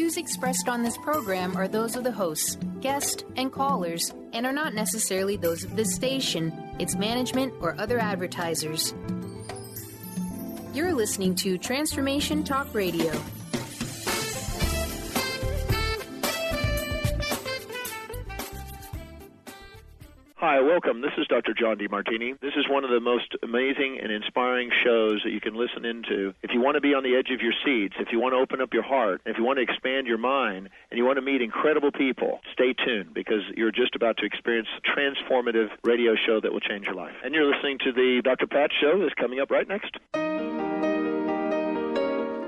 views expressed on this program are those of the hosts, guests, and callers, and are not necessarily those of this station, its management, or other advertisers. You're listening to Transformation Talk Radio. Hi, welcome. This is Dr. John DeMartini. This is one of the most amazing and inspiring shows that you can listen into. If you want to be on the edge of your seats, if you want to open up your heart, if you want to expand your mind, and you want to meet incredible people, stay tuned because you're just about to experience a transformative radio show that will change your life. And you're listening to the Dr. Pat Show that's coming up right next.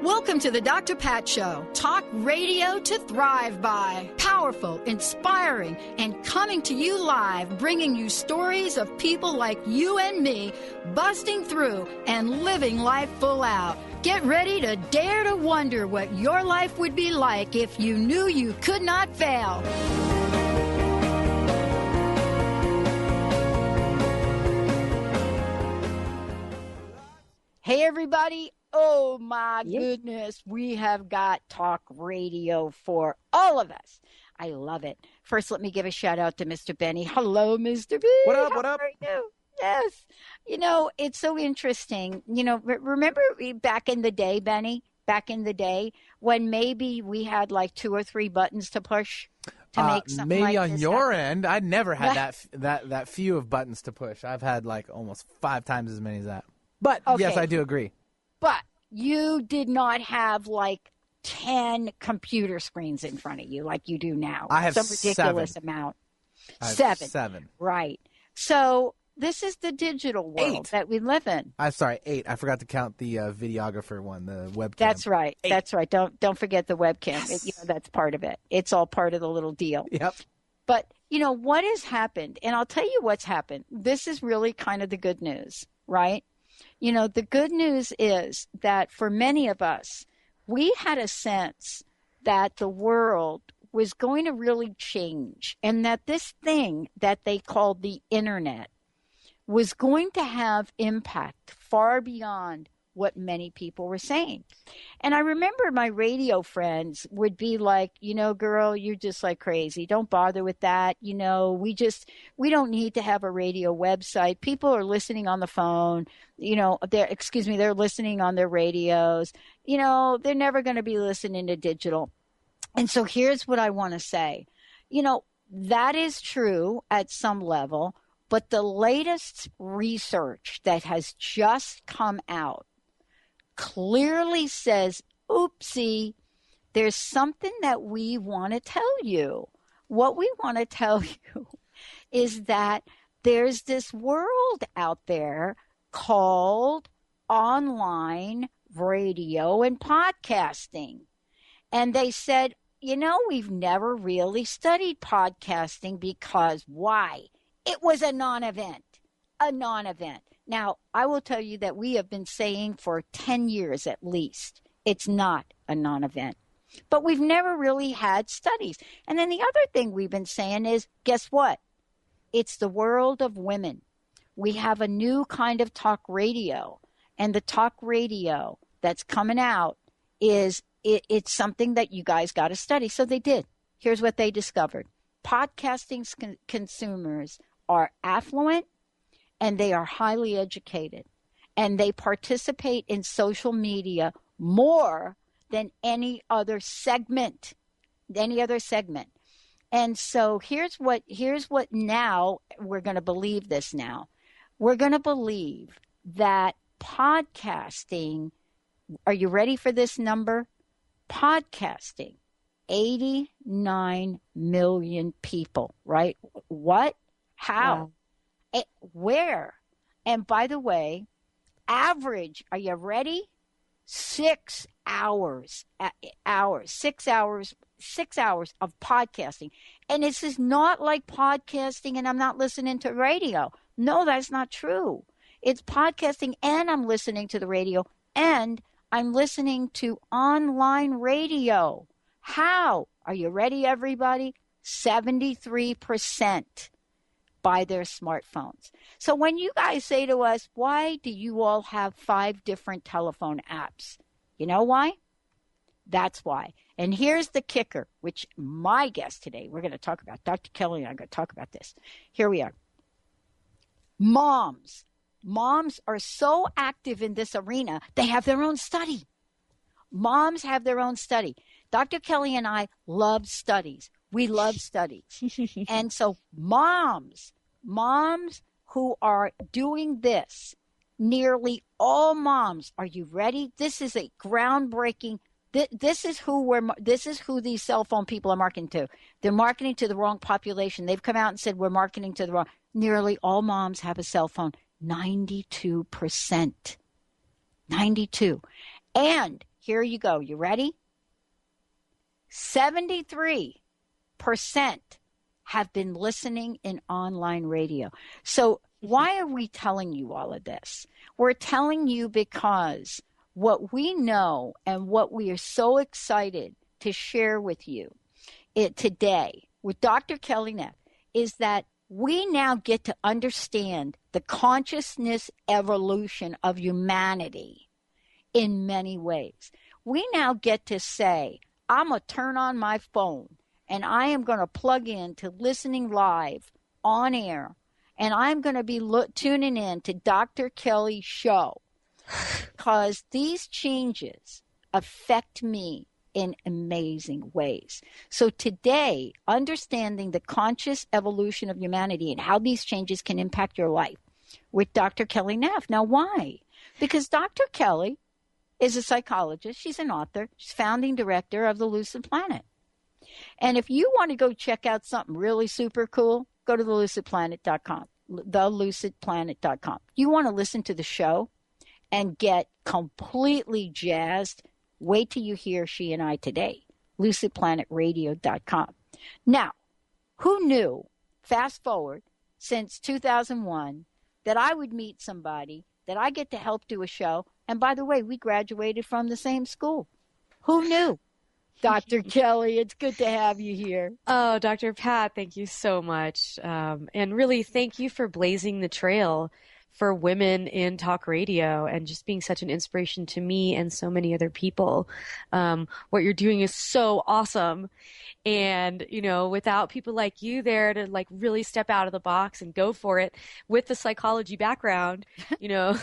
Welcome to the Dr. Pat Show. Talk radio to thrive by. Powerful, inspiring, and coming to you live, bringing you stories of people like you and me, busting through and living life full out. Get ready to dare to wonder what your life would be like if you knew you could not fail. Hey, everybody. Oh, my goodness. We have got talk radio for all of us. I love it. First, let me give a shout out to Mr. Benny. Hello, Mr. B. What up? What up? How are you? Yes. You know, it's so interesting. You know, remember back in the day, Benny, back in the day when maybe we had like 2 or 3 buttons to push to make something maybe like on this your happen? end. I never had that few of buttons to push. I've had like almost 5 times as many as that. But yes, I do agree. But you did not have like 10 computer screens in front of you like you do now. I have some ridiculous 7. amount. I have 7. 7. Right. So this is the digital world 8. that we live in. I'm sorry, 8. I forgot to count the videographer one, the webcam. That's right. 8. That's right. Don't forget the webcam. Yes. That's part of it. It's all part of the little deal. Yep. But, what has happened, and I'll tell you what's happened. This is really kind of the good news, right? The good news is that for many of us, we had a sense that the world was going to really change and that this thing that they called the internet was going to have impact far beyond what many people were saying. And I remember my radio friends would be like, girl, you're just like crazy. Don't bother with that. We don't need to have a radio website. People are listening on the phone. They're listening on their radios. They're never going to be listening to digital. And so here's what I want to say. That is true at some level, but the latest research that has just come out clearly says, oopsie, there's something that we want to tell you. What we want to tell you is that there's this world out there called online radio and podcasting. And they said, we've never really studied podcasting because why? It was a non-event. Now, I will tell you that we have been saying for 10 years at least, it's not a non-event. But we've never really had studies. And then the other thing we've been saying is, guess what? It's the world of women. We have a new kind of talk radio. And the talk radio that's coming out it's something that you guys got to study. So they did. Here's what they discovered. Podcasting consumers are affluent, and they are highly educated, and they participate in social media more than any other segment. And so here's what now we're going to believe this now. We're going to believe that podcasting, are you ready for this number? Podcasting, 89 million people, right? What? How? Wow. Where? And by the way, average, are you ready? 6 hours. 6 hours of podcasting. And this is not like podcasting and I'm not listening to radio. No, that's not true. It's podcasting and I'm listening to the radio and I'm listening to online radio. How? Are you ready, everybody? 73%. By their smartphones. So when you guys say to us, why do you all have 5 different telephone apps? You know why? That's why. And here's the kicker, which my guest today, we're going to talk about, Dr. Kelly and I are going to talk about this. Here we are. Moms are so active in this arena, they have their own study. Moms have their own study. Dr. Kelly and I love studies. We love studies. And so moms who are doing this, nearly all moms, are you ready? This is a groundbreaking, this is who these cell phone people are marketing to. They're marketing to the wrong population. They've come out and said, we're marketing to the wrong. Nearly all moms have a cell phone. 92%. 92. And here you go. You ready? 73% have been listening in online radio. So why are we telling you all of this? We're telling you because what we know and what we are so excited to share with you today with Dr. Kelly Neff is that we now get to understand the consciousness evolution of humanity in many ways. We now get to say, I'm going to turn on my phone and I am going to plug in to listening live on air, and I'm going to be tuning in to Dr. Kelly's show because these changes affect me in amazing ways. So today, understanding the conscious evolution of humanity and how these changes can impact your life with Dr. Kelly Neff. Now, why? Because Dr. Kelly is a psychologist. She's an author. She's founding director of the Lucid Planet. And if you want to go check out something really super cool, go to thelucidplanet.com, thelucidplanet.com. You want to listen to the show and get completely jazzed? Wait till you hear she and I today, lucidplanetradio.com. Now, who knew, fast forward, since 2001, that I would meet somebody that I get to help do a show? And by the way, we graduated from the same school. Who knew? Dr. Kelly, it's good to have you here. Oh, Dr. Pat, thank you so much. And really, thank you for blazing the trail for women in talk radio and just being such an inspiration to me and so many other people. What you're doing is so awesome. And, you know, without people like you there to like really step out of the box and go for it with the psychology background, you know,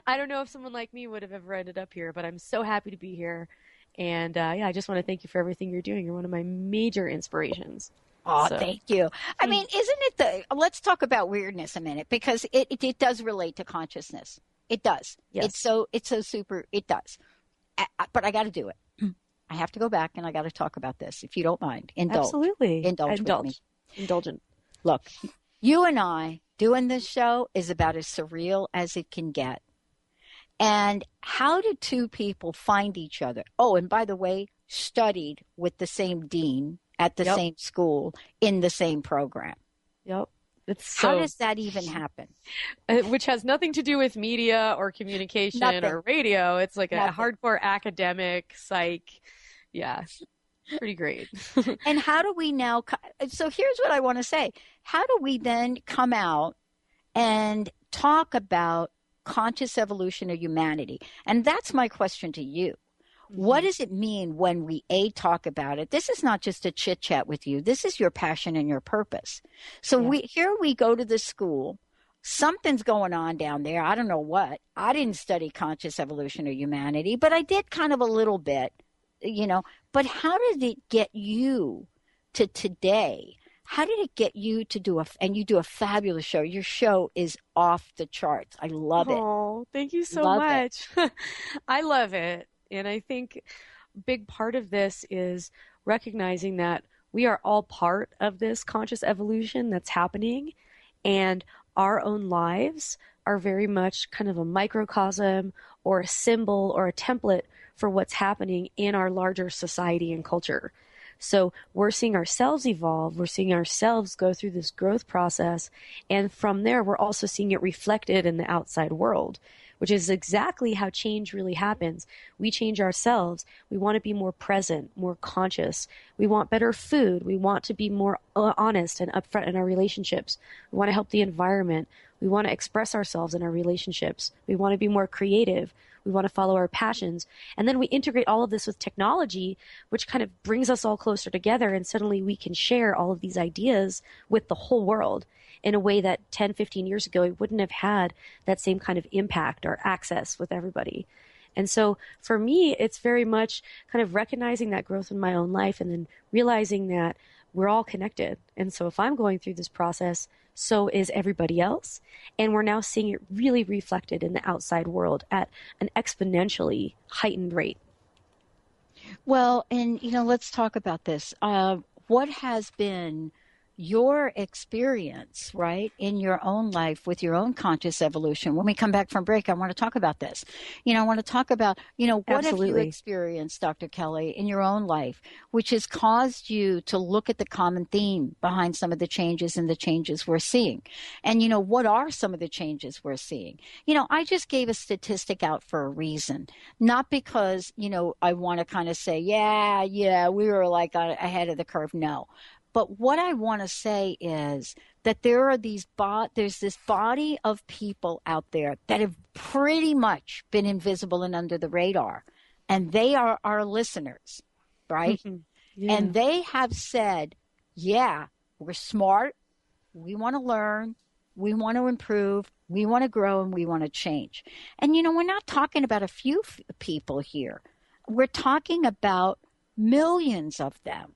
I don't know if someone like me would have ever ended up here, but I'm so happy to be here. And I just want to thank you for everything you're doing. You're one of my major inspirations. Oh, so. Thank you. I mean, isn't it let's talk about weirdness a minute, because it does relate to consciousness. It does. Yes. It's so super. It does. But I got to do it. I have to go back and I got to talk about this, if you don't mind. Absolutely. Indulge with me. Indulgent. Look, you and I doing this show is about as surreal as it can get. And how do two people find each other? Oh, and by the way, studied with the same dean at the same school in the same program. Yep. How does that even happen? Which has nothing to do with media or communication or radio. It's like a hardcore academic psych. Yeah. Pretty great. And how do we now? So here's what I want to say. How do we then come out and talk about conscious evolution of humanity? And that's my question to you. What does it mean when we talk about it? This is not just a chit chat with you. This is your passion and your purpose. So we go to the school. Something's going on down there. I don't know what. I didn't study conscious evolution of humanity, but I did kind of a little bit, you know. But how did it get you to today? How did it get you to and you do a fabulous show. Your show is off the charts. I love it. Oh, thank you so much. I love it. And I think a big part of this is recognizing that we are all part of this conscious evolution that's happening, and our own lives are very much kind of a microcosm or a symbol or a template for what's happening in our larger society and culture. So we're seeing ourselves evolve. We're seeing ourselves go through this growth process. And from there, we're also seeing it reflected in the outside world, which is exactly how change really happens. We change ourselves. We want to be more present, more conscious. We want better food. We want to be more honest and upfront in our relationships. We want to help the environment. We want to express ourselves in our relationships. We want to be more creative. We want to follow our passions. And then we integrate all of this with technology, which kind of brings us all closer together. And suddenly we can share all of these ideas with the whole world in a way that 10, 15 years ago, it wouldn't have had that same kind of impact or access with everybody. And so for me, it's very much kind of recognizing that growth in my own life and then realizing that we're all connected. And so if I'm going through this process, so is everybody else. And we're now seeing it really reflected in the outside world at an exponentially heightened rate. Well, and, let's talk about this. What has been your experience, right, in your own life with your own conscious evolution? When we come back from break, I want to talk about this. I want to talk about, what Absolutely. have you experienced, Dr. Kelly, in your own life, which has caused you to look at the common theme behind some of the changes and the changes we're seeing? And, what are some of the changes we're seeing? I just gave a statistic out for a reason, not because, I want to kind of say, yeah, we were like ahead of the curve. No. But what I want to say is that there's this body of people out there that have pretty much been invisible and under the radar. And they are our listeners, right? Mm-hmm. Yeah. And they have said, yeah, we're smart. We want to learn. We want to improve. We want to grow, and we want to change. And, we're not talking about a few people here. We're talking about millions of them.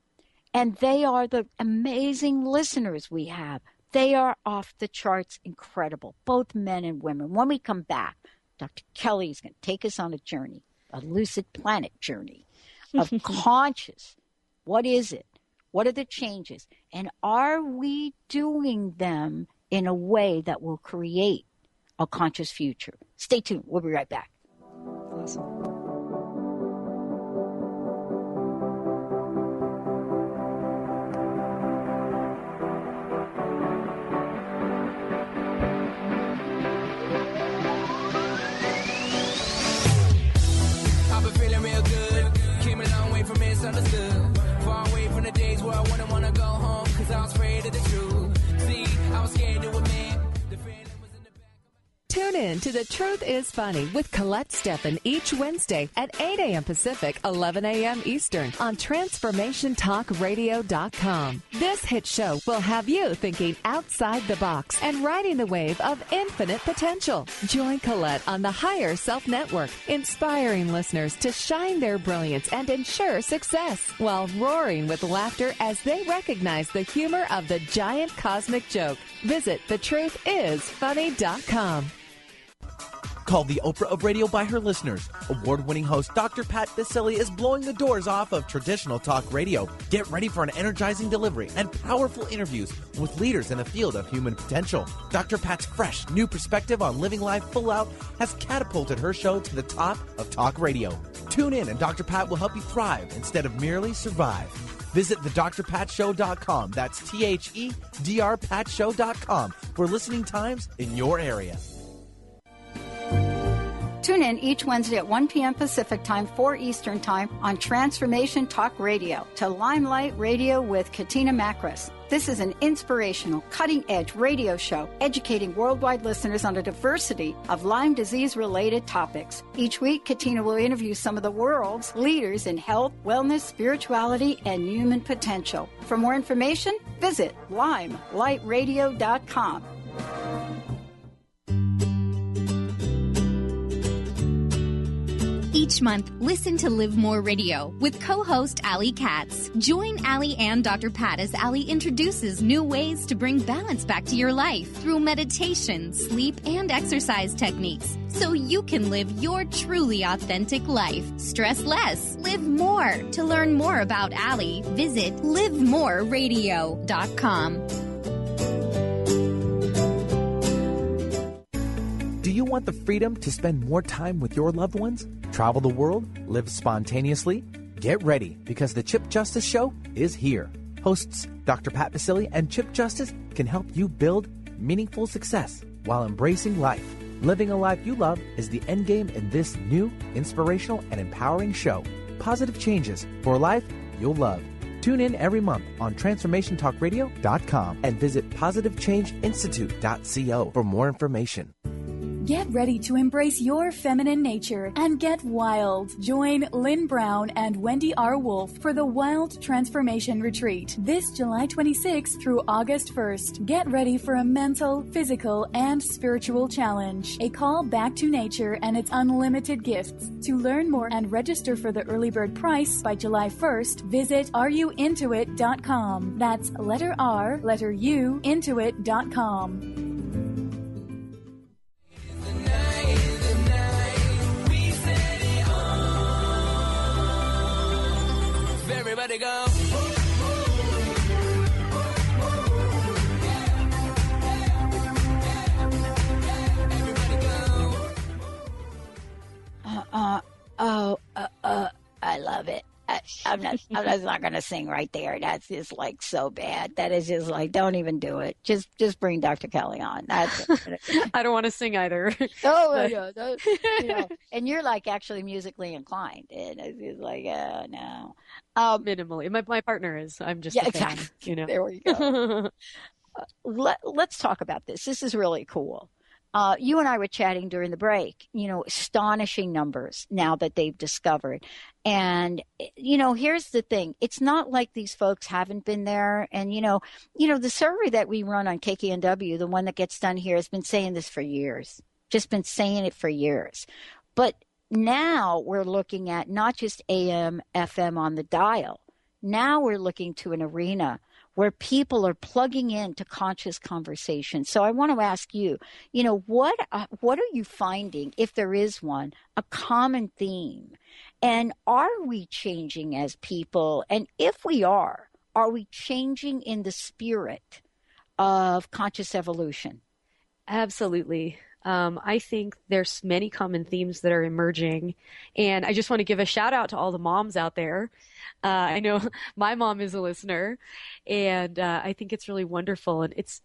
And they are the amazing listeners we have. They are off the charts incredible, both men and women. When we come back, Dr. Kelly is going to take us on a journey, a lucid planet journey of conscious. What is it? What are the changes? And are we doing them in a way that will create a conscious future? Stay tuned. We'll be right back. Awesome. Far away from the days where I wouldn't want to go home, cause I was afraid of the truth. See, I was scared to admit the feeling was in the back of my... Tune in to The Truth is Funny with Colette Steffen each Wednesday at 8 a.m. Pacific, 11 a.m. Eastern on TransformationTalkRadio.com. This hit show will have you thinking outside the box and riding the wave of infinite potential. Join Colette on the Higher Self Network, inspiring listeners to shine their brilliance and ensure success while roaring with laughter as they recognize the humor of the giant cosmic joke. Visit TheTruthIsFunny.com. Called the Oprah of radio by her listeners, award-winning host Dr. Pat Baccili is blowing the doors off of traditional talk radio. Get ready for an energizing delivery and powerful interviews with leaders in the field of human potential. Dr. Pat's fresh, new perspective on living life full out has catapulted her show to the top of talk radio. Tune in and Dr. Pat will help you thrive instead of merely survive. Visit thedrpatshow.com. That's THEDRPatshow.com for listening times in your area. Tune in each Wednesday at 1 p.m. Pacific Time, 4 Eastern Time on Transformation Talk Radio to Limelight Radio with Katina Makris. This is an inspirational, cutting-edge radio show educating worldwide listeners on a diversity of Lyme disease-related topics. Each week, Katina will interview some of the world's leaders in health, wellness, spirituality, and human potential. For more information, visit limelightradio.com. Each month, listen to Live More Radio with co-host Allie Katz. Join Allie and Dr. Pat as Allie introduces new ways to bring balance back to your life through meditation, sleep, and exercise techniques so you can live your truly authentic life. Stress less, live more. To learn more about Allie, visit livemoreradio.com. Do you want the freedom to spend more time with your loved ones? Travel the world? Live spontaneously? Get ready, because the Chip Justice Show is here. Hosts Dr. Pat Baccili and Chip Justice can help you build meaningful success while embracing life. Living a life you love is the end game in this new, inspirational, and empowering show. Positive changes for a life you'll love. Tune in every month on TransformationTalkRadio.com and visit PositiveChangeInstitute.co for more information. Get ready to embrace your feminine nature and get wild. Join Lynn Brown and Wendy R. Wolf for the Wild Transformation Retreat this July 26th through August 1st. Get ready for a mental, physical, and spiritual challenge. A call back to nature and its unlimited gifts. To learn more and register for the early bird price by July 1st, visit areyouintoit.com. That's letter R, letter U, intoit.com. Everybody go. I love it. I'm not going to sing right there. That's just like so bad. That is just like, don't even do it. Just bring Dr. Kelly on. That's I don't want to sing either. And you're like actually musically inclined, and it's just like, no. Minimally. My partner is. I'm just a fan, exactly. you know. There we go. Let's talk about this. This is really cool. You and I were chatting during the break, astonishing numbers now that they've discovered. And, here's the thing. It's not like these folks haven't been there. And, the survey that we run on KKNW, the one that gets done here, has been saying this for years, just been saying it for years. But now we're looking at not just AM, FM on the dial. Now we're looking to an arena where people are plugging into conscious conversation. So I want to ask you, what are you finding, if there is one, a common theme? And are we changing as people? And if we are we changing in the spirit of conscious evolution? Absolutely. I think there's many common themes that are emerging. And I just want to give a shout out to all the moms out there. I know my mom is a listener, and I think it's really wonderful. And it's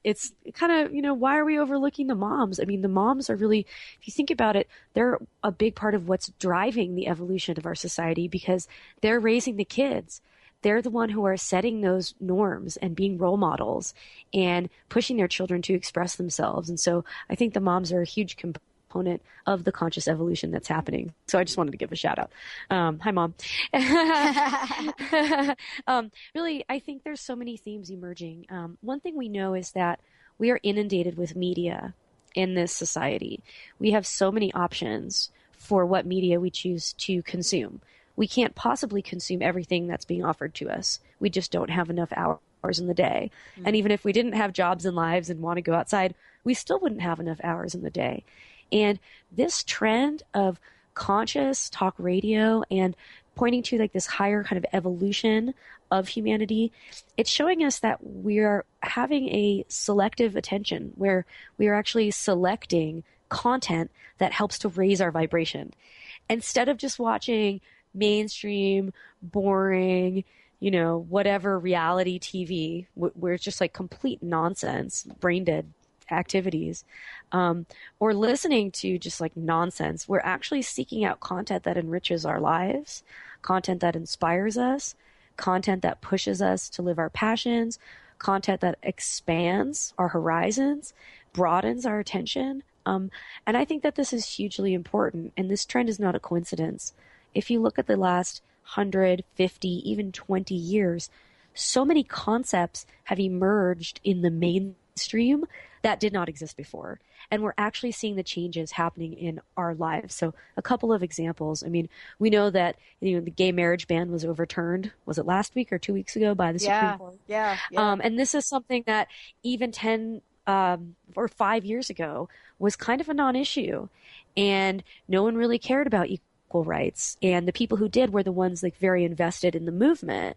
kind of, why are we overlooking the moms? I mean, the moms are really, if you think about it, they're a big part of what's driving the evolution of our society, because they're raising the kids. They're the one who are setting those norms and being role models and pushing their children to express themselves. And so I think the moms are a huge component of the conscious evolution that's happening. So I just wanted to give a shout out. Hi, Mom. Really, I think there's so many themes emerging. One thing we know is that we are inundated with media in this society. We have so many options for what media we choose to consume. We can't possibly consume everything that's being offered to us. We just don't have enough hours in the day. Mm-hmm. And even if we didn't have jobs and lives and want to go outside, we still wouldn't have enough hours in the day. And this trend of conscious talk radio and pointing to like this higher kind of evolution of humanity, it's showing us that we are having a selective attention where we are actually selecting content that helps to raise our vibration. Instead of just watching mainstream, boring, whatever reality TV, where it's just like complete nonsense, brain dead activities, or listening to just like nonsense. We're actually seeking out content that enriches our lives, content that inspires us, content that pushes us to live our passions, content that expands our horizons, broadens our attention. And I think that this is hugely important. And this trend is not a coincidence. If you look at the last 100, 50, even 20 years, so many concepts have emerged in the mainstream that did not exist before. And we're actually seeing the changes happening in our lives. So a couple of examples. I mean, we know that the gay marriage ban was overturned. Was it last week or 2 weeks ago by the Supreme Court? Yeah. And this is something that even 10 or 5 years ago was kind of a non-issue. And no one really cared about equal rights, and the people who did were the ones like very invested in the movement.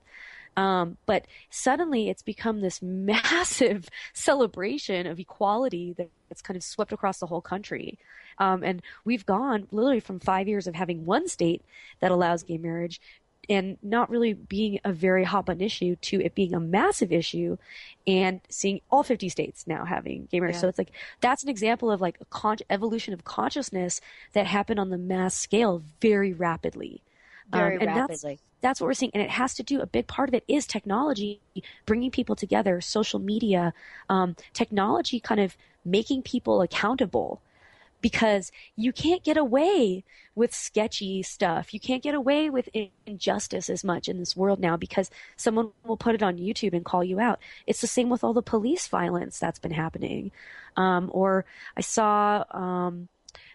But suddenly it's become this massive celebration of equality that's kind of swept across the whole country. And we've gone literally from 5 years of having one state that allows gay marriage and not really being a very hot button issue to it being a massive issue and seeing all 50 states now having gay marriage. Yeah. So it's like, that's an example of like a evolution of consciousness that happened on the mass scale very rapidly. Very rapidly. That's what we're seeing. And it has to do, a big part of it is technology, bringing people together, social media, technology kind of making people accountable. because you can't get away with sketchy stuff. You can't get away with injustice as much in this world now because someone will put it on YouTube and call you out. It's the same with all the police violence that's been happening. Or I saw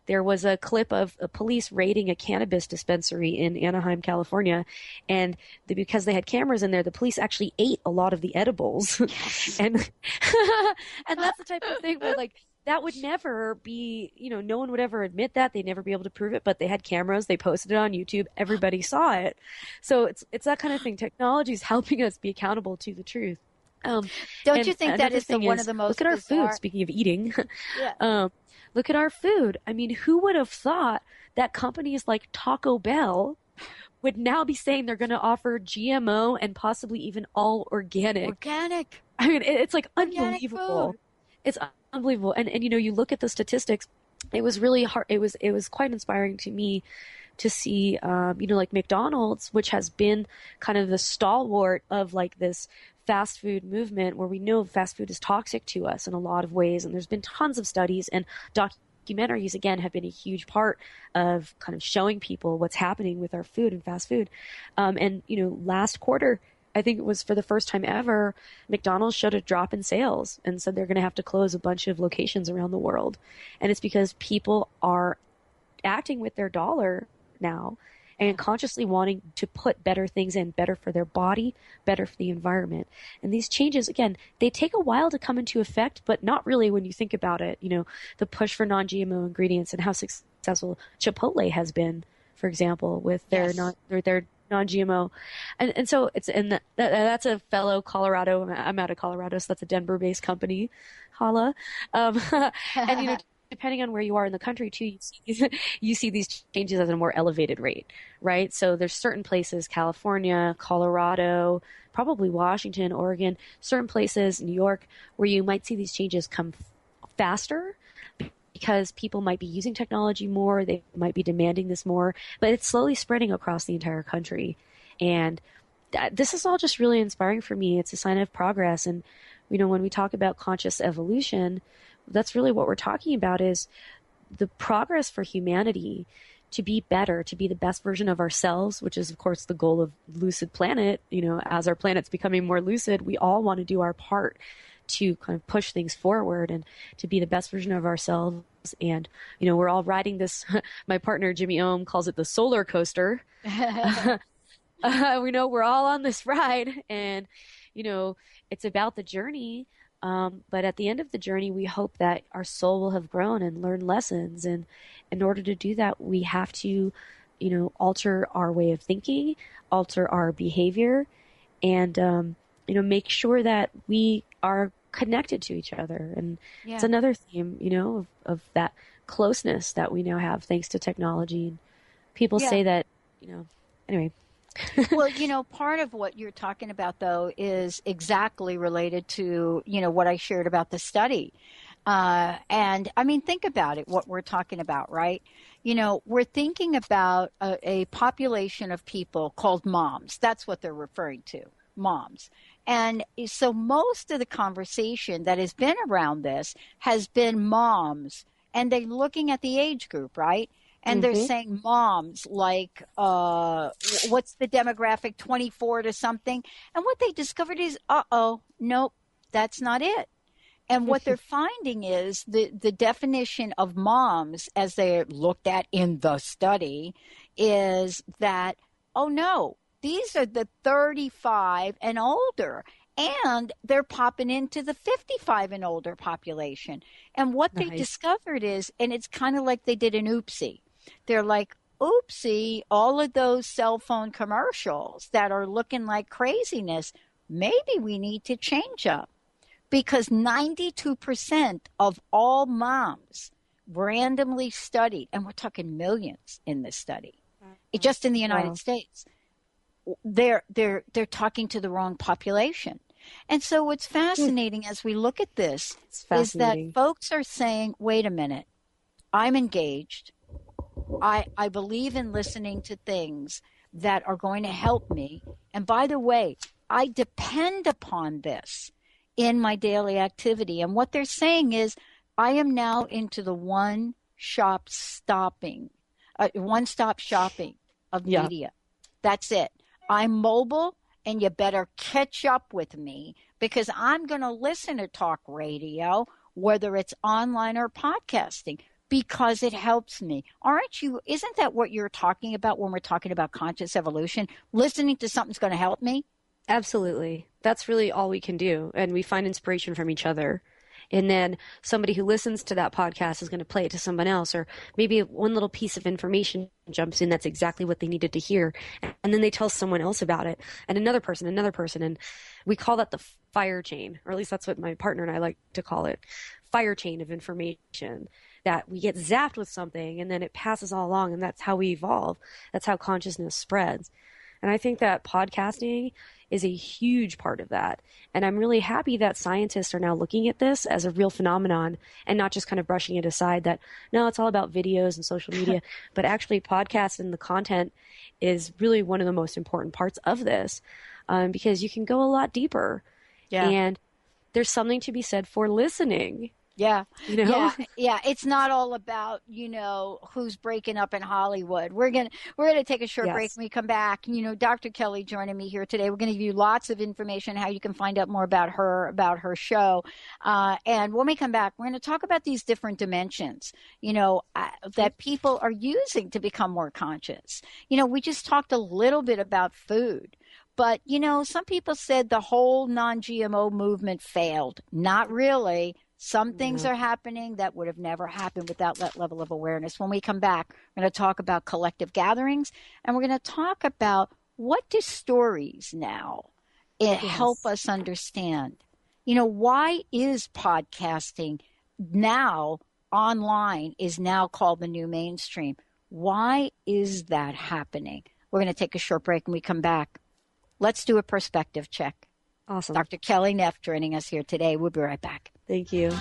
there was a clip of police raiding a cannabis dispensary in Anaheim, California, and because they had cameras in there, the police actually ate a lot of the edibles. and that's the type of thing where, like, that would never be, no one would ever admit that. They'd never be able to prove it, but they had cameras. They posted it on YouTube. Everybody saw it. So it's that kind of thing. Technology is helping us be accountable to the truth. Don't you think that is one of the most look at our bizarre... food, speaking of eating. Yeah. Look at our food. I mean, who would have thought that companies like Taco Bell would now be saying they're going to offer GMO and possibly even all organic? Organic. I mean, it's like organic unbelievable. Food. It's unbelievable. And you look at the statistics. It was really hard. It was quite inspiring to me to see, like McDonald's, which has been kind of the stalwart of like this fast food movement, where we know fast food is toxic to us in a lot of ways. And there's been tons of studies, and documentaries, again, have been a huge part of kind of showing people what's happening with our food and fast food. Last quarter, I think it was for the first time ever, McDonald's showed a drop in sales and said they're going to have to close a bunch of locations around the world. And it's because people are acting with their dollar now and consciously wanting to put better things in, better for their body, better for the environment. And these changes, again, they take a while to come into effect, but not really when you think about it. The push for non-GMO ingredients and how successful Chipotle has been, for example, with their non-GMO. And so that's a fellow Colorado. I'm out of Colorado, so that's a Denver-based company. Holla. And, depending on where you are in the country too, you see these changes at a more elevated rate, right? So there's certain places, California, Colorado, probably Washington, Oregon, certain places, New York, where you might see these changes come faster because people might be using technology more, they might be demanding this more, but it's slowly spreading across the entire country. And this is all just really inspiring for me. It's a sign of progress. And, when we talk about conscious evolution, that's really what we're talking about, is the progress for humanity to be better, to be the best version of ourselves, which is, of course, the goal of Lucid Planet. As our planet's becoming more lucid, we all want to do our part to kind of push things forward and to be the best version of ourselves. And, we're all riding this, my partner, Jimmy Ohm, calls it the solar coaster. We know we're all on this ride, and, it's about the journey. But at the end of the journey, we hope that our soul will have grown and learned lessons. And in order to do that, we have to, alter our way of thinking, alter our behavior, and, make sure that we are connected to each other. And it's another theme, of that closeness that we now have thanks to technology. And people say that, anyway. Well, part of what you're talking about, though, is exactly related to, what I shared about the study. And I mean, think about it, what we're talking about, right? We're thinking about a population of people called moms. That's what they're referring to, moms. And so most of the conversation that has been around this has been moms, and they're looking at the age group, right? And they're saying moms, like, what's the demographic, 24 to something? And what they discovered is, nope, that's not it. And what they're finding is the definition of moms, as they looked at in the study, is that, oh, no, these are the 35 and older. And they're popping into the 55 and older population. And what they discovered is, and it's kind of like they did an oopsie. They're like, oopsie, all of those cell phone commercials that are looking like craziness, maybe we need to change up. Because 92% of all moms randomly studied, and we're talking millions in this study, just in the United States, they're talking to the wrong population. And so what's fascinating as we look at this is that folks are saying, wait a minute, I'm engaged. I believe in listening to things that are going to help me. And by the way, I depend upon this in my daily activity. And what they're saying is, I am now into the one one-stop shopping of media. That's it. I'm mobile, and you better catch up with me because I'm going to listen to talk radio, whether it's online or podcasting, because it helps me. Aren't you? Isn't that what you're talking about when we're talking about conscious evolution? Listening to something's going to help me? Absolutely. That's really all we can do. And we find inspiration from each other. And then somebody who listens to that podcast is going to play it to someone else, or maybe one little piece of information jumps in that's exactly what they needed to hear. And then they tell someone else about it, and another person. And we call that the fire chain, or at least that's what my partner and I like to call it, fire chain of information, that we get zapped with something and then it passes all along, and that's how we evolve. That's how consciousness spreads. And I think that podcasting is a huge part of that. And I'm really happy that scientists are now looking at this as a real phenomenon and not just kind of brushing it aside that, no, it's all about videos and social media, but actually podcasts and the content is really one of the most important parts of this, because you can go a lot deeper. Yeah. And there's something to be said for listening. Yeah. You know? Yeah. It's not all about, who's breaking up in Hollywood. We're going to take a short break when we come back. Dr. Kelly joining me here today. We're going to give you lots of information, how you can find out more about her show. And when we come back, we're going to talk about these different dimensions, that people are using to become more conscious. We just talked a little bit about food. But, some people said the whole non-GMO movement failed. Not really. Some things are happening that would have never happened without that level of awareness. When we come back, we're going to talk about collective gatherings, and we're going to talk about what do stories now help us understand. Why is podcasting now online is now called the new mainstream? Why is that happening? We're going to take a short break, and we come back. Let's do a perspective check. Awesome. Dr. Kelly Neff joining us here today. We'll be right back. Thank you.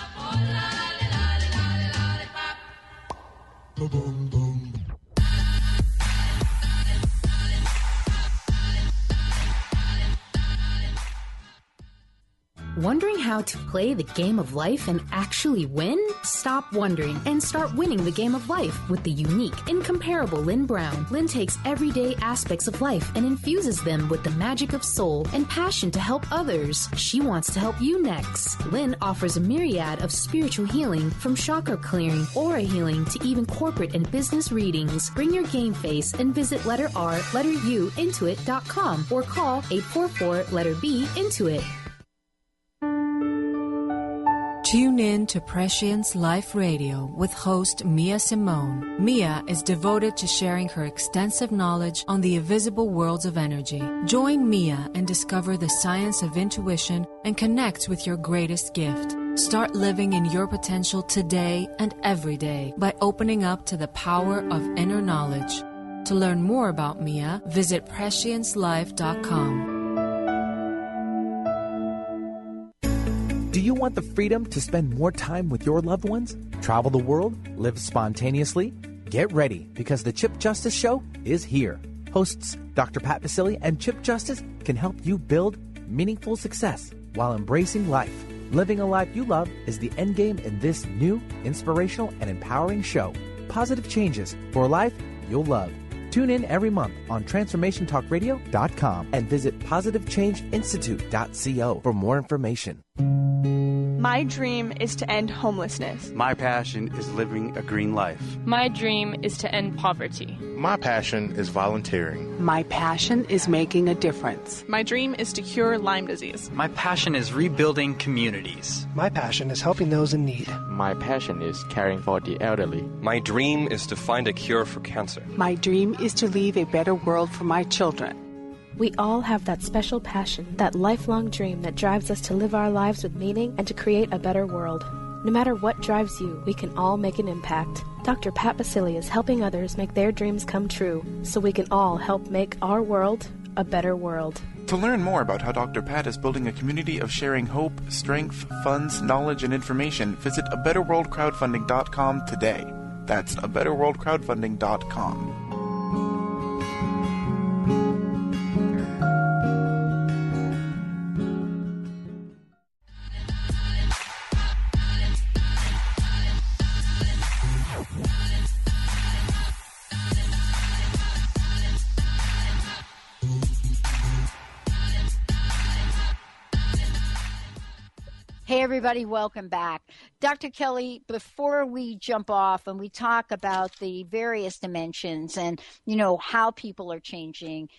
Wondering how to play the game of life and actually win? Stop wondering and start winning the game of life with the unique, incomparable Lynn Brown. Lynn takes everyday aspects of life and infuses them with the magic of soul and passion to help others. She wants to help you next. Lynn offers a myriad of spiritual healing, from chakra clearing, aura healing, to even corporate and business readings. Bring your game face and visit letter R, letter U, intuit.com or call 844 letter B, Intuit. Tune in to Prescience Life Radio with host Mia Simone. Mia is devoted to sharing her extensive knowledge on the invisible worlds of energy. Join Mia and discover the science of intuition and connect with your greatest gift. Start living in your potential today and every day by opening up to the power of inner knowledge. To learn more about Mia, visit presciencelife.com. Do you want the freedom to spend more time with your loved ones? Travel the world? Live spontaneously? Get ready, because the Chip Justice Show is here. Hosts Dr. Pat Baccili and Chip Justice can help you build meaningful success while embracing life. Living a life you love is the end game in this new, inspirational, and empowering show. Positive changes for a life you'll love. Tune in every month on TransformationTalkRadio.com and visit PositiveChangeInstitute.co for more information. My dream is to end homelessness. My passion is living a green life. My dream is to end poverty. My passion is volunteering. My passion is making a difference. My dream is to cure Lyme disease. My passion is rebuilding communities. My passion is helping those in need. My passion is caring for the elderly. My dream is to find a cure for cancer. My dream is to leave a better world for my children. We all have that special passion, that lifelong dream that drives us to live our lives with meaning and to create a better world. No matter what drives you, we can all make an impact. Dr. Pat Baccili is helping others make their dreams come true, so we can all help make our world a better world. To learn more about how Dr. Pat is building a community of sharing hope, strength, funds, knowledge, and information, visit abetterworldcrowdfunding.com today. That's abetterworldcrowdfunding.com. Hey, everybody, welcome back. Dr. Kelly, before we jump off and we talk about the various dimensions and, how people are changing,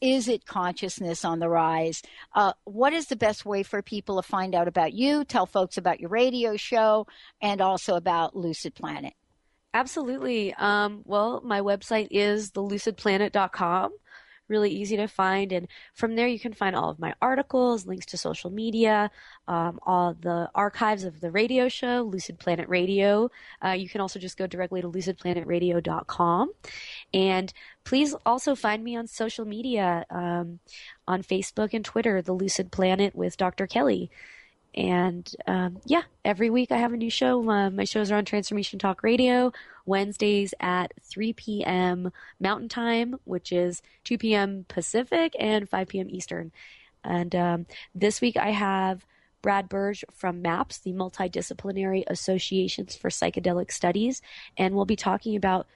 is it consciousness on the rise? What is the best way for people to find out about you, tell folks about your radio show, and also about Lucid Planet? Absolutely. Well, my website is thelucidplanet.com. Really easy to find, and from there you can find all of my articles, links to social media, all the archives of the radio show, Lucid Planet Radio. You can also just go directly to lucidplanetradio.com, and please also find me on social media, on Facebook and Twitter, The Lucid Planet with Dr. Kelly. And every week I have a new show. My shows are on Transformation Talk Radio, Wednesdays at 3 p.m. Mountain Time, which is 2 p.m. Pacific and 5 p.m. Eastern. And this week I have Brad Burge from MAPS, the Multidisciplinary Associations for Psychedelic Studies, and we'll be talking about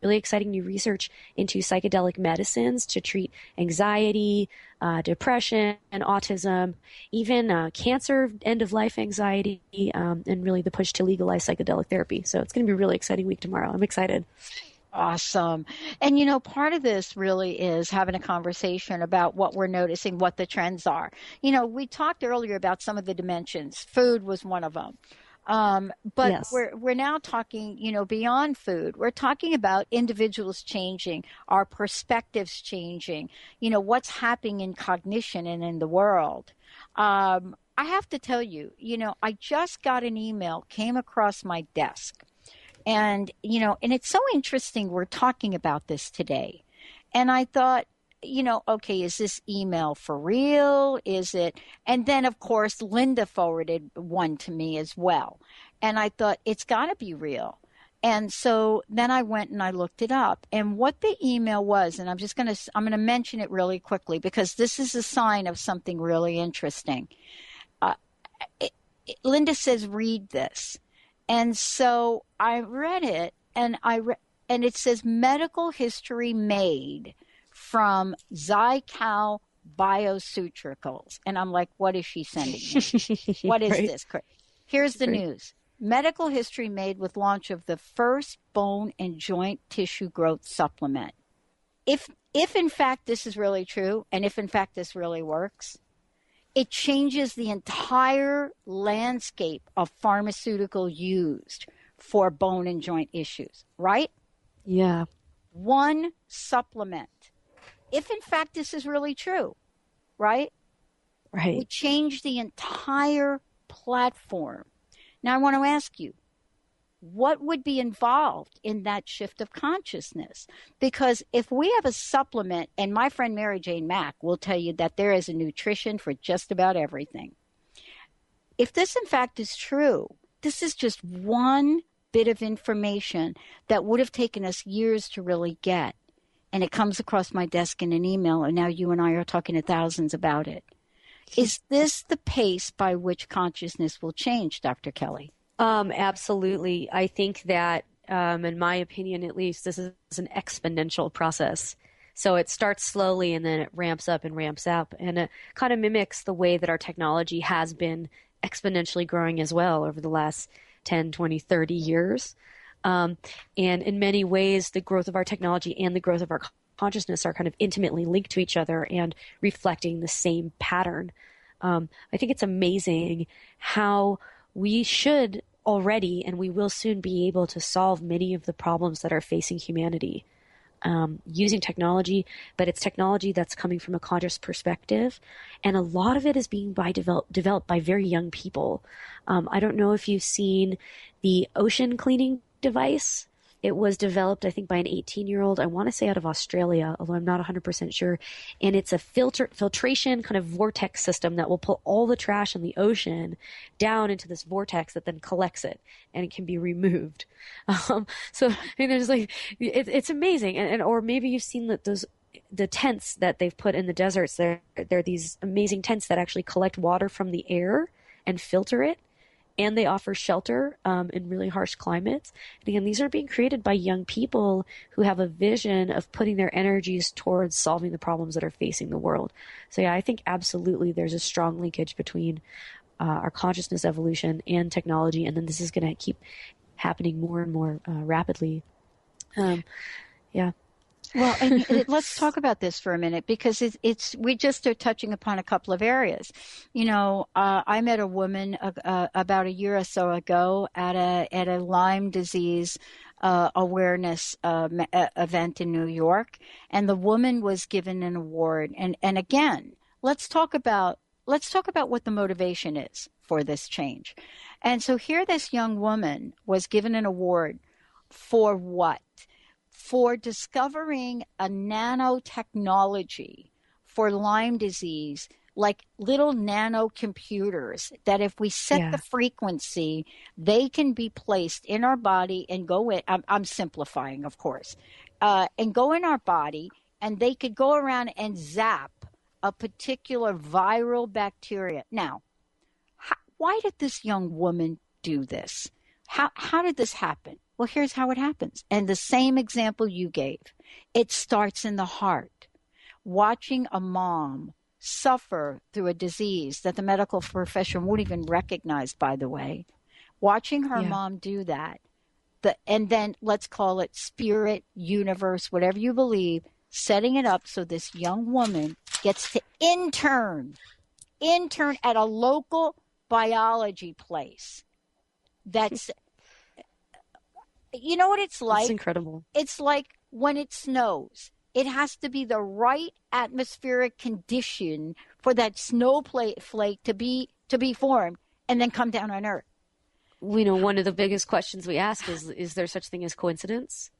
really exciting new research into psychedelic medicines to treat anxiety, depression, and autism, even cancer, end-of-life anxiety, and really the push to legalize psychedelic therapy. So it's going to be a really exciting week tomorrow. I'm excited. Awesome. And, part of this really is having a conversation about what we're noticing, what the trends are. We talked earlier about some of the dimensions. Food was one of them. But yes, we're now talking, beyond food. We're talking about individuals changing, our perspectives changing, what's happening in cognition and in the world. I have to tell you, I just got an email, came across my desk, and it's so interesting we're talking about this today. And I thought, okay, is this email for real? Is it? And then, of course, Linda forwarded one to me as well. And I thought, it's got to be real. And so then I went and I looked it up. And what the email was, and I'm going to mention it really quickly because this is a sign of something really interesting. Linda says, read this. And so I read it, and and it says, medical history made from Zycal Bioceuticals. And I'm like, what is she sending me? What is Right. this? Here's the news. Medical history made with launch of the first bone and joint tissue growth supplement. If in fact this is really true, and if in fact this really works, it changes the entire landscape of pharmaceutical used for bone and joint issues, right? Yeah. One supplement. If in fact this is really true, right? Right. We change the entire platform. Now I want to ask you, what would be involved in that shift of consciousness? Because if we have a supplement, and my friend Mary Jane Mack will tell you that there is a nutrition for just about everything. If this in fact is true, this is just one bit of information that would have taken us years to really get. And it comes across my desk in an email, and now you and I are talking to thousands about it. Is this the pace by which consciousness will change, Dr. Kelly? Absolutely. I think that, in my opinion at least, this is an exponential process. So it starts slowly and then it ramps up, and it kind of mimics the way that our technology has been exponentially growing as well over the last 10, 20, 30 years. And in many ways, the growth of our technology and the growth of our consciousness are kind of intimately linked to each other and reflecting the same pattern. I think it's amazing how we should already, and we will soon be able to solve many of the problems that are facing humanity using technology, but it's technology that's coming from a conscious perspective. And a lot of it is being developed by very young people. I don't know if you've seen the ocean cleaning device. It was developed, I think, by an 18-year-old, I want to say out of Australia, although I'm not 100% sure. And it's a filtration kind of vortex system that will pull all the trash in the ocean down into this vortex that then collects it, and it can be removed. So I mean, there's like, it's amazing. And or maybe you've seen the tents that they've put in the deserts. They're these amazing tents that actually collect water from the air and filter it. And they offer shelter in really harsh climates. And again, these are being created by young people who have a vision of putting their energies towards solving the problems that are facing the world. So yeah, I think absolutely there's a strong linkage between our consciousness evolution and technology, and then this is going to keep happening more and more rapidly. Yeah. Well, and let's talk about this for a minute, because we just are touching upon a couple of areas. I met a woman about a year or so ago at a Lyme disease awareness event in New York, and the woman was given an award. And again, let's talk about what the motivation is for this change. And so here, this young woman was given an award for what? For discovering a nanotechnology for Lyme disease, like little nano computers that if we set the frequency, they can be placed in our body and go in. I'm simplifying, of course, and go in our body, and they could go around and zap a particular viral bacteria. Now, why did this young woman do this? How did this happen? Well, here's how it happens. And the same example you gave, it starts in the heart. Watching a mom suffer through a disease that the medical profession won't even recognize, by the way, watching her mom do that, and then let's call it spirit, universe, whatever you believe, setting it up so this young woman gets to intern at a local biology place. That's... You know what it's like? It's incredible. It's like when it snows. It has to be the right atmospheric condition for that snowflake to be formed and then come down on Earth. We know one of the biggest questions we ask is there such thing as coincidence?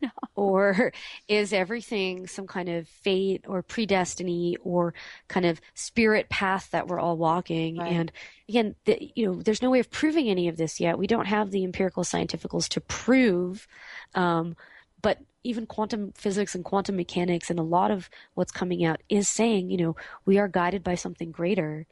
No. Or is everything some kind of fate or predestiny or kind of spirit path that we're all walking? Right. And again, there's no way of proving any of this yet. We don't have the empirical scientificals to prove, but even quantum physics and quantum mechanics and a lot of what's coming out is saying, we are guided by something greater,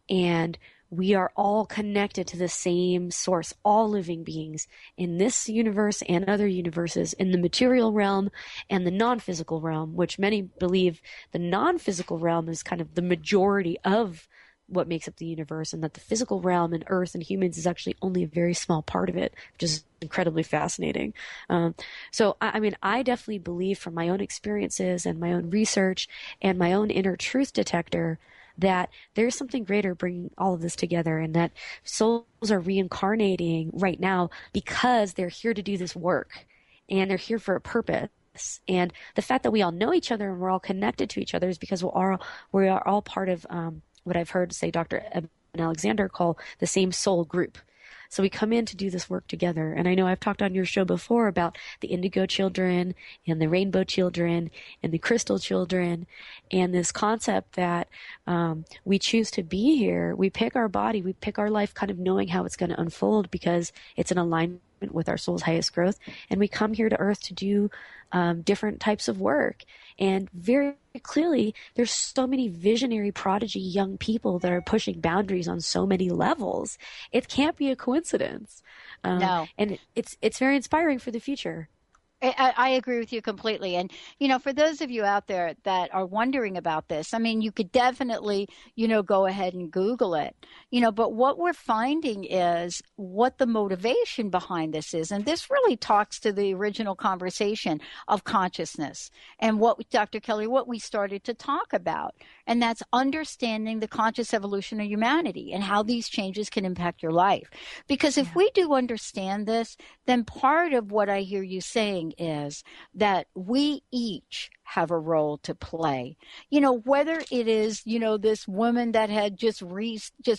and we are all connected to the same source, all living beings in this universe and other universes, in the material realm and the non-physical realm, which many believe the non-physical realm is kind of the majority of what makes up the universe, and that the physical realm and Earth and humans is actually only a very small part of it, which is incredibly fascinating. So, I definitely believe from my own experiences and my own research and my own inner truth detector that there's something greater bringing all of this together, and that souls are reincarnating right now because they're here to do this work, and they're here for a purpose. And the fact that we all know each other and we're all connected to each other is because we are all part of what I've heard, say, Dr. Alexander call the same soul group. So we come in to do this work together. And I know I've talked on your show before about the indigo children and the rainbow children and the crystal children, and this concept that we choose to be here. We pick our body, we pick our life kind of knowing how it's going to unfold because it's in alignment with our soul's highest growth. And we come here to Earth to do different types of work. And very clearly, there's so many visionary, prodigy young people that are pushing boundaries on so many levels. It can't be a coincidence. No. And it's very inspiring for the future. I agree with you completely. And, for those of you out there that are wondering about this, you could definitely, go ahead and Google it, but what we're finding is what the motivation behind this is. And this really talks to the original conversation of consciousness and what, Dr. Kelly, what we started to talk about. And that's understanding the conscious evolution of humanity and how these changes can impact your life. Because if we do understand this, then part of what I hear you saying is that we each have a role to play. Whether it is, this woman that had just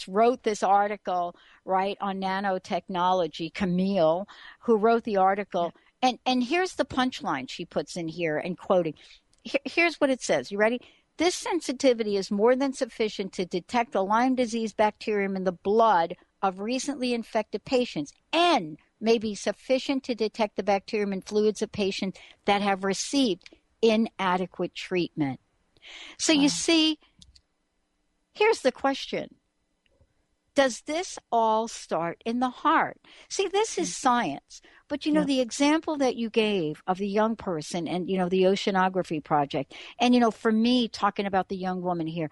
wrote this article, right, on nanotechnology, Camille, who wrote the article. Yeah. And here's the punchline she puts in here, and quoting. Here's what it says. You ready? This sensitivity is more than sufficient to detect the Lyme disease bacterium in the blood of recently infected patients, and may be sufficient to detect the bacterium in fluids of patients that have received inadequate treatment. So you see, here's the question. Does this all start in the heart? See, this is science. But, the example that you gave of the young person and, the oceanography project, and, for me, talking about the young woman here,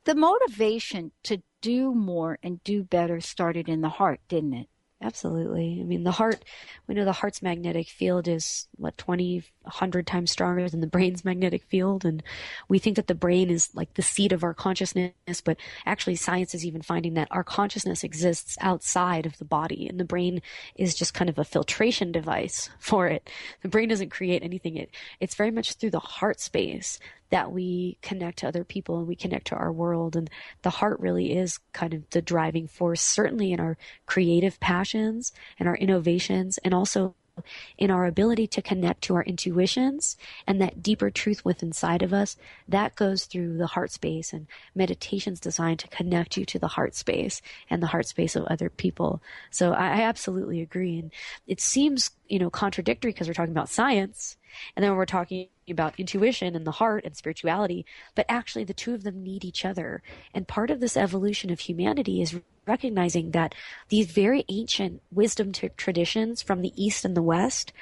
the motivation to do more and do better started in the heart, didn't it? Absolutely. I mean, the heart, we know the heart's magnetic field is, 100 times stronger than the brain's magnetic field. And we think that the brain is like the seat of our consciousness, but actually science is even finding that our consciousness exists outside of the body, and the brain is just kind of a filtration device for it. The brain doesn't create anything. It's very much through the heart space that we connect to other people and we connect to our world. And the heart really is kind of the driving force, certainly in our creative passions and our innovations, and also in our ability to connect to our intuitions and that deeper truth within inside of us. That goes through the heart space, and meditation's designed to connect you to the heart space and the heart space of other people. So I absolutely agree. And it seems, contradictory because we're talking about science, and then we're talking about intuition and the heart and spirituality, but actually the two of them need each other. And part of this evolution of humanity is recognizing that these very ancient wisdom traditions from the East and the West,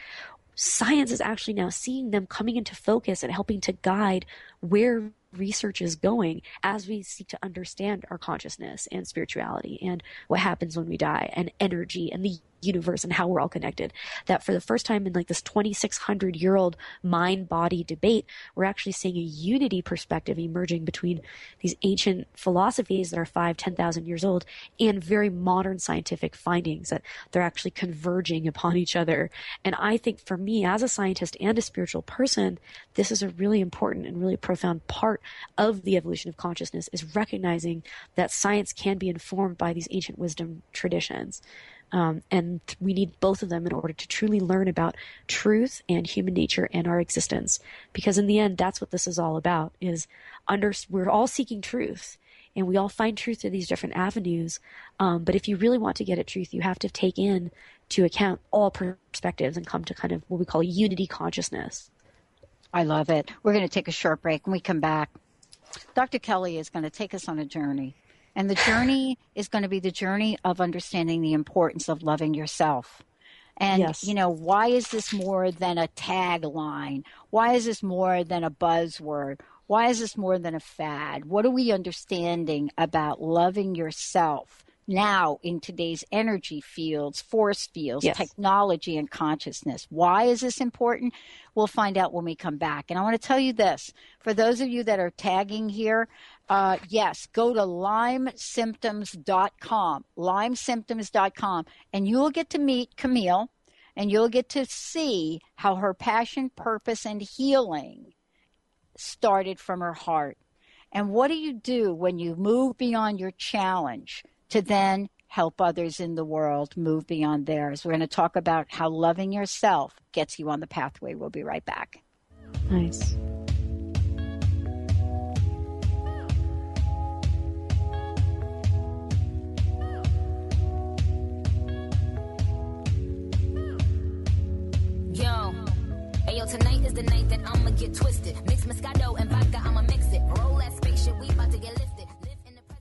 science is actually now seeing them coming into focus and helping to guide where research is going as we seek to understand our consciousness and spirituality and what happens when we die and energy and the universe and how we're all connected. That for the first time in this 2,600-year-old mind-body debate, we're actually seeing a unity perspective emerging between these ancient philosophies that are 5,000-10,000 years old and very modern scientific findings, that they're actually converging upon each other. And I think for me, as a scientist and a spiritual person, this is a really important and really profound part of the evolution of consciousness, is recognizing that science can be informed by these ancient wisdom traditions. And we need both of them in order to truly learn about truth and human nature and our existence. Because in the end, that's what this is all about, is we're all seeking truth, and we all find truth through these different avenues. But if you really want to get at truth, you have to take into account all perspectives and come to kind of what we call unity consciousness. I love it. We're going to take a short break. When we come back, Dr. Kelly is going to take us on a journey. And the journey is going to be the journey of understanding the importance of loving yourself. And, yes. Why is this more than a tagline? Why is this more than a buzzword? Why is this more than a fad? What are we understanding about loving yourself now in today's energy fields, force fields, yes. technology, and consciousness? Why is this important? We'll find out when we come back. And I want to tell you this. For those of you that are tagging here, yes, go to lymesymptoms.com, lymesymptoms.com, and you'll get to meet Camille, and you'll get to see how her passion, purpose, and healing started from her heart. And what do you do when you move beyond your challenge to then help others in the world move beyond theirs? We're going to talk about how loving yourself gets you on the pathway. We'll be right back. Nice. Yo, tonight is the night that I'ma get twisted. Mix Moscato and vodka, I'ma mix it. Roll that spaceship, we about to get lifted. Live in the present.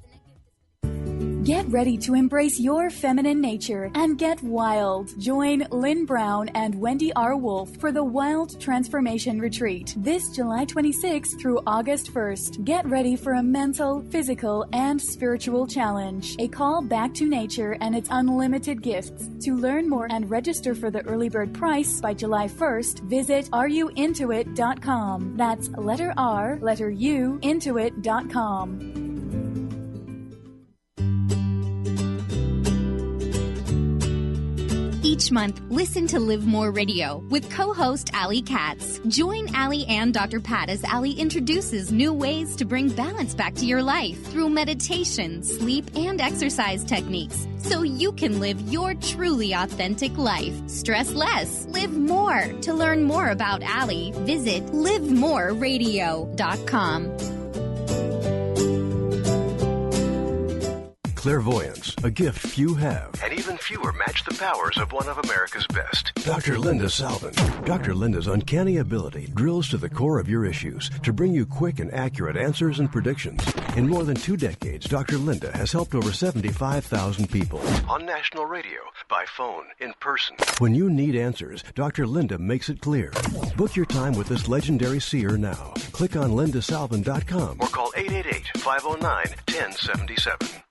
Get ready to embrace your feminine nature and get wild. Join Lynn Brown and Wendy R. Wolf for the Wild Transformation Retreat this July 26th through August 1st. Get ready for a mental, physical, and spiritual challenge. A call back to nature and its unlimited gifts. To learn more and register for the early bird price by July 1st, visit areyouintoit.com. That's letter R, letter U, intoit.com. Each month, listen to Live More Radio with co-host Allie Katz. Join Allie and Dr. Pat as Allie introduces new ways to bring balance back to your life through meditation, sleep, and exercise techniques, so you can live your truly authentic life. Stress less, live more. To learn more about Allie, visit livemoreradio.com. Clairvoyance, a gift few have, and even fewer match the powers of one of America's best. Dr. Linda Salvin. Dr. Linda's uncanny ability drills to the core of your issues to bring you quick and accurate answers and predictions. In more than 2 decades, Dr. Linda has helped over 75,000 people. On national radio, by phone, in person. When you need answers, Dr. Linda makes it clear. Book your time with this legendary seer now. Click on lindasalvin.com or call 888-509-1077.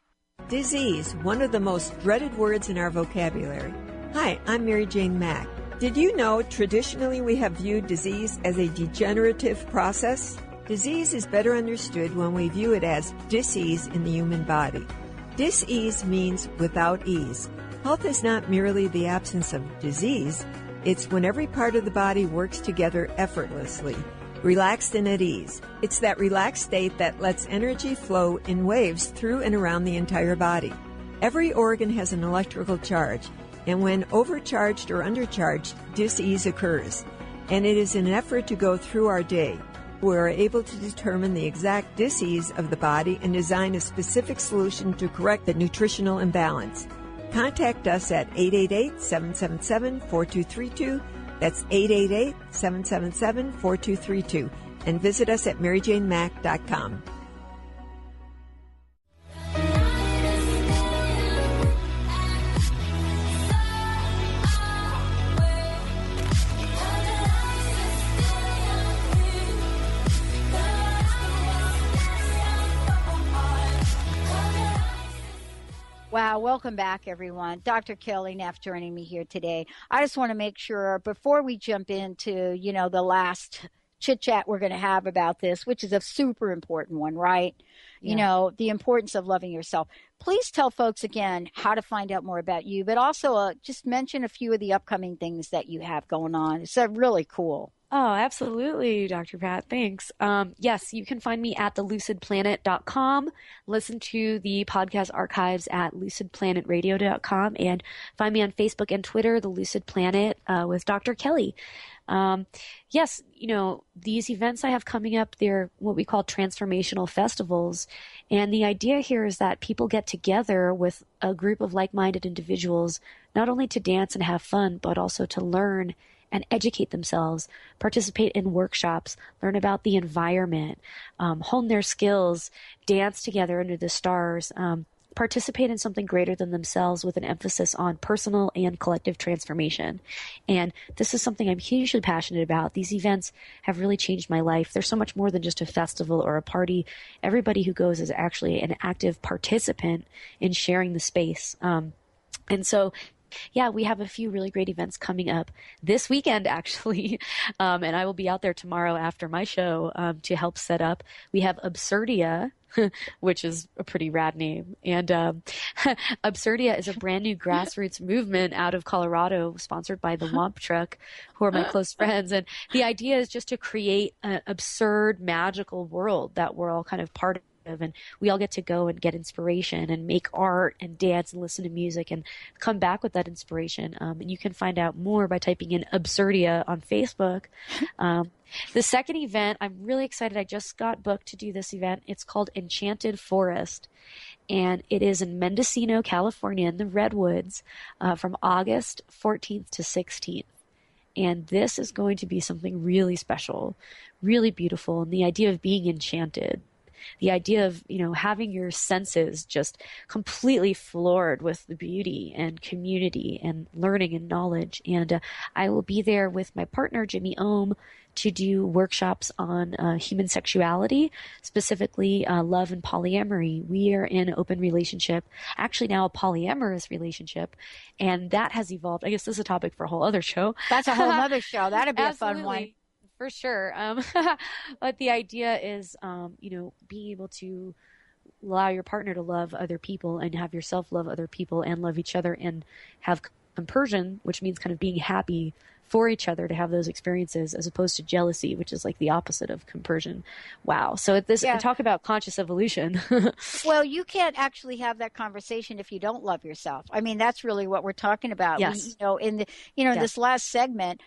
Disease, one of the most dreaded words in our vocabulary. Hi, I'm Mary Jane Mack. Did you know traditionally we have viewed disease as a degenerative process? Disease is better understood when we view it as dis-ease in the human body. Dis-ease means without ease. Health is not merely the absence of disease, it's when every part of the body works together effortlessly, relaxed and at ease. It's that relaxed state that lets energy flow in waves through and around the entire body. Every organ has an electrical charge, and when overcharged or undercharged, dis-ease occurs. And it is an effort to go through our day. We are able to determine the exact dis-ease of the body and design a specific solution to correct the nutritional imbalance. Contact us at 888-777-4232. That's 888-777-4232. And visit us at maryjanemack.com. Wow, welcome back, everyone. Dr. Kelly Neff joining me here today. I just want to make sure before we jump into, the last chit-chat we're going to have about this, which is a super important one, right? Yeah. The importance of loving yourself. Please tell folks again how to find out more about you, but also just mention a few of the upcoming things that you have going on. It's really cool. Oh, absolutely, Dr. Pat. Thanks. Yes, you can find me at thelucidplanet.com. Listen to the podcast archives at lucidplanetradio.com and find me on Facebook and Twitter, The Lucid Planet, with Dr. Kelly. Yes, these events I have coming up, they're what we call transformational festivals. And the idea here is that people get together with a group of like-minded individuals, not only to dance and have fun, but also to learn and educate themselves, participate in workshops, learn about the environment, hone their skills, dance together under the stars, participate in something greater than themselves with an emphasis on personal and collective transformation. And this is something I'm hugely passionate about. These events have really changed my life. They're so much more than just a festival or a party. Everybody who goes is actually an active participant in sharing the space. And so, yeah, we have a few really great events coming up this weekend, actually. And I will be out there tomorrow after my show to help set up. We have Absurdia, which is a pretty rad name. And Absurdia is a brand new grassroots movement out of Colorado, sponsored by the Womp Truck, who are my close friends. And the idea is just to create an absurd, magical world that we're all kind of part of. And we all get to go and get inspiration and make art and dance and listen to music and come back with that inspiration. And you can find out more by typing in Absurdia on Facebook. The second event, I'm really excited. I just got booked to do this event. It's called Enchanted Forest. And it is in Mendocino, California, in the Redwoods, from August 14th to 16th. And this is going to be something really special, really beautiful. And the idea of being enchanted. The idea of, having your senses just completely floored with the beauty and community and learning and knowledge. And I will be there with my partner, Jimmy Ohm, to do workshops on human sexuality, specifically love and polyamory. We are in an open relationship, actually now a polyamorous relationship, and that has evolved. I guess this is a topic for a whole other show. That's a whole other show. That'd be a fun one. For sure. But the idea is, being able to allow your partner to love other people and have yourself love other people and love each other and have compersion, which means kind of being happy for each other to have those experiences, as opposed to jealousy, which is like the opposite of compersion. Wow. So talk about conscious evolution. Well, you can't actually have that conversation if you don't love yourself. I mean, that's really what we're talking about. Yes. In this last segment,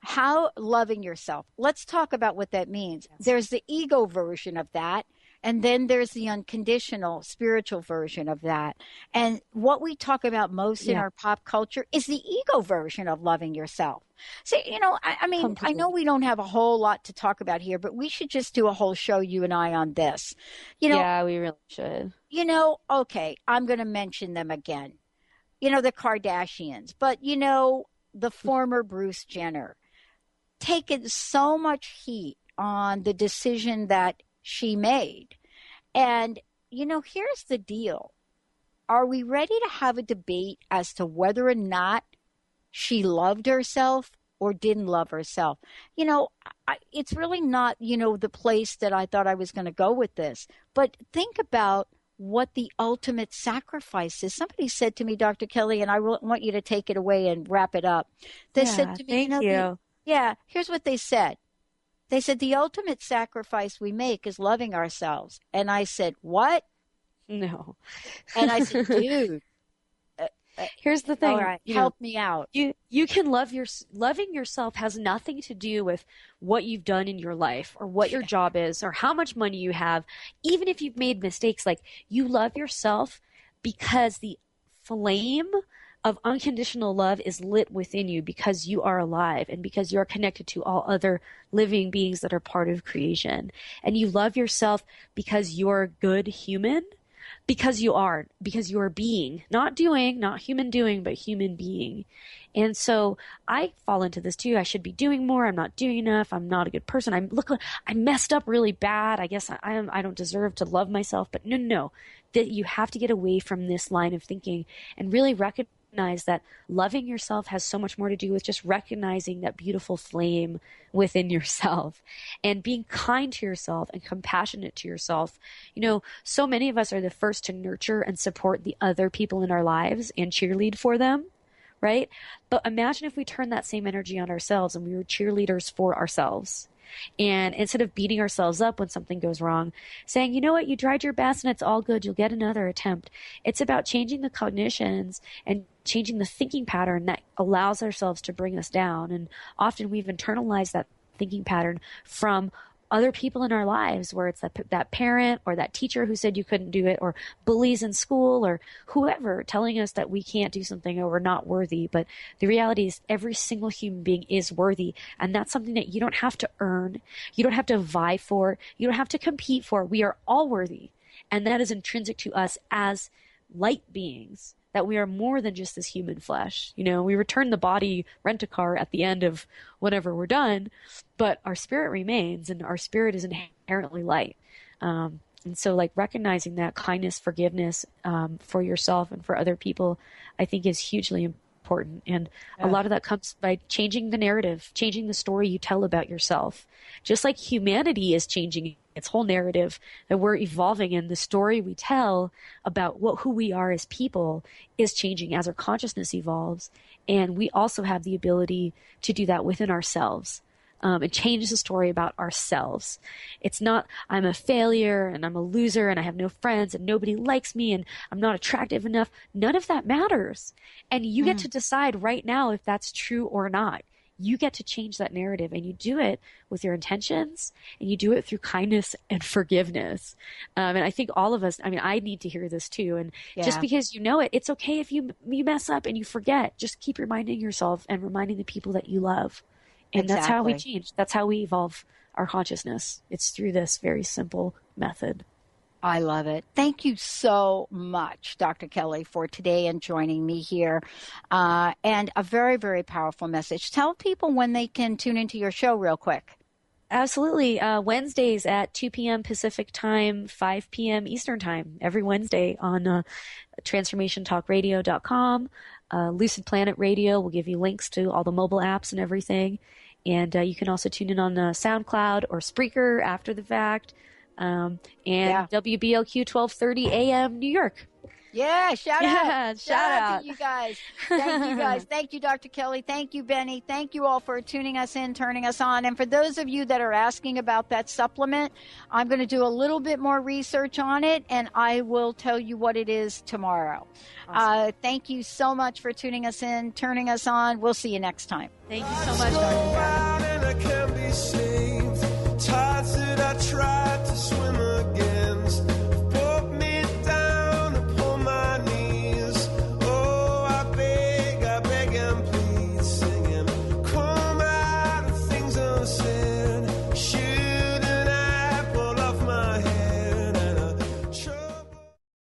how loving yourself. Let's talk about what that means. Yes. There's the ego version of that, and then there's the unconditional spiritual version of that. And what we talk about most in our pop culture is the ego version of loving yourself. So, I know we don't have a whole lot to talk about here, but we should just do a whole show, you and I, on this. Yeah, we really should. Okay, I'm going to mention them again. The Kardashians, but, the former Bruce Jenner. Taken so much heat on the decision that she made. And, here's the deal. are we ready to have a debate as to whether or not she loved herself or didn't love herself? You know, it's really not, you know, the place that I thought I was going to go with this. But think about what the ultimate sacrifice is. Somebody said to me, Dr. Kelly, and I want you to take it away and wrap it up. They said to me, thank you. Here's what they said. They said, the ultimate sacrifice we make is loving ourselves. And I said, what? No. And I said, dude. Here's the thing. All right, help me out. You can loving yourself has nothing to do with what you've done in your life or what your job is or how much money you have. Even if you've made mistakes, like, you love yourself because the flame of unconditional love is lit within you because you are alive and because you are connected to all other living beings that are part of creation. And you love yourself because you're a good human. Because you are being, not doing, not human doing, but human being. And so I fall into this too. I should be doing more. I'm not doing enough. I'm not a good person. I messed up really bad. I guess I don't deserve to love myself. But no, that you have to get away from this line of thinking and really recognize that loving yourself has so much more to do with just recognizing that beautiful flame within yourself and being kind to yourself and compassionate to yourself. You know, so many of us are the first to nurture and support the other people in our lives and cheerlead for them, right? But imagine if we turned that same energy on ourselves and we were cheerleaders for ourselves. And instead of beating ourselves up when something goes wrong, saying, you know what, you tried your best and it's all good, you'll get another attempt. It's about changing the cognitions and changing the thinking pattern that allows ourselves to bring us down. And often we've internalized that thinking pattern from other people in our lives, where it's that parent or that teacher who said you couldn't do it, or bullies in school, or whoever telling us that we can't do something or we're not worthy. But the reality is every single human being is worthy. And that's something that you don't have to earn. You don't have to vie for. You don't have to compete for. We are all worthy. And that is intrinsic to us as light beings, that we are more than just this human flesh. You know, we return the body rent-a-car at the end of whenever we're done, but our spirit remains, and our spirit is inherently light. And so, like, recognizing that kindness, forgiveness for yourself and for other people, I think is hugely important. And a lot of that comes by changing the narrative, changing the story you tell about yourself. Just like humanity is changing its whole narrative, that we're evolving, and the story we tell about who we are as people is changing as our consciousness evolves. And we also have the ability to do that within ourselves. It changes the story about ourselves. It's not, I'm a failure and I'm a loser and I have no friends and nobody likes me and I'm not attractive enough. None of that matters. And you get to decide right now if that's true or not. You get to change that narrative, and you do it with your intentions, and you do it through kindness and forgiveness. And I think all of us, I mean, I need to hear this too. And just because you know it, it's okay if you mess up and you forget. Just keep reminding yourself and reminding the people that you love. And that's how we change. That's how we evolve our consciousness. It's through this very simple method. I love it. Thank you so much, Dr. Kelly, for today and joining me here. And a very, very powerful message. Tell people when they can tune into your show real quick. Absolutely. Wednesdays at 2 p.m. Pacific time, 5 p.m. Eastern time, every Wednesday on transformationtalkradio.com. Lucid Planet Radio will give you links to all the mobile apps and everything. And you can also tune in on SoundCloud or Spreaker after the fact. And WBLQ 1230 AM New York. Yeah, shout out to you guys. Thank you guys. Thank you, Dr. Kelly. Thank you, Benny. Thank you all for tuning us in, turning us on. And for those of you that are asking about that supplement, I'm going to do a little bit more research on it, and I will tell you what it is tomorrow. Awesome. Thank you so much for tuning us in, turning us on. We'll see you next time. Thank you so much, Dr.